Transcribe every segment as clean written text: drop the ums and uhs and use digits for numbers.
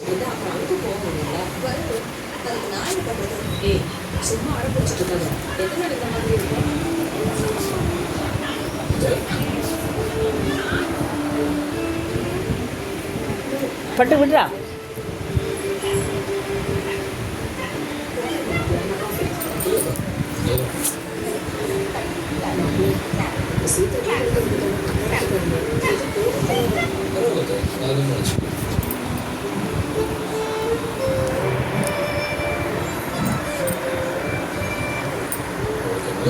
அப்புறம் அதுக்கு போக முடியல வரும். அதுக்கு நான் என்ன பண்றது? ஏய், சும்மா அடம் பிடிச்சிட்டு இருக்காங்க. எத்தனை நாள் இந்த மாதிரி இருக்கும்? பட்டு விடுறா.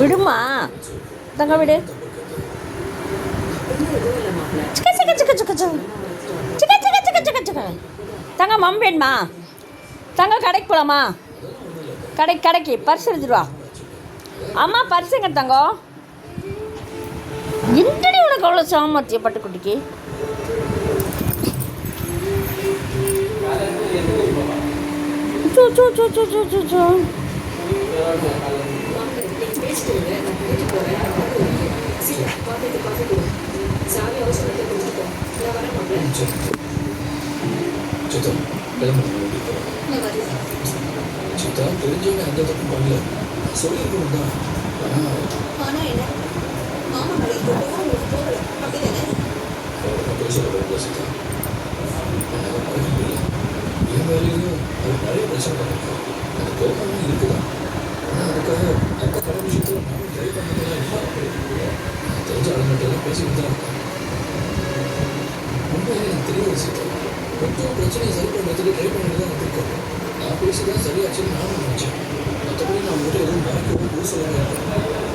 விடுமா தங்க விடு. சிக்க சிக்க சிக்க சிக்க சிக்க சிக்க சிக்க சிக்க சிக்க தங்க மம் வேணுமா? தங்க கடைக்கு போகலாமா? கடைக்கு பர்ஸ் எடுத்துருவா. அம்மா பர்ஸ் எங்க தங்கம்? என்னடி உனக்கு அவ்வளோ சாமர்த்தியம் பட்டுக்குட்டிக்கு? சோ சோ சோ சோ சோ சோ சோ சித்தா தெரிஞ்சவங்க எந்த தப்பும் பண்ணல, சொல்லியிருக்கணும் தான். ஆனா என்ன மாமா மேல இப்போ உங்களுக்கு போகல அப்படிதானே? பேசல சித்தா, என்னால் மறக்க முடியல. என் வேலையிலும் அது நிறைய பிரச்சனை இருக்கு. அந்த கோபம்லாம் இருக்குதான். ஆனால் அதுக்காக அந்த கடை விஷயத்தில் நானும் ட்ரை பண்ணதெல்லாம் நான் தெரிஞ்ச ஆளுங்கள்ட்டெல்லாம் பேசிக்கிட்டு தான் இருக்கேன். உண்மையிலே எனக்கு தெரியாது சித்தா. கொஞ்சம் பிரச்சனையை சரி பண்ணுறதுக்கு ட்ரை பண்ணிட்டு தான் வந்திருக்கேன். நான் பேசி தான் சரியாச்சுன்னு நானும் நினச்சேன். மற்றபடி நான் உங்கள்கிட்ட எதுவும் மறக்கவும் பூசலாம்.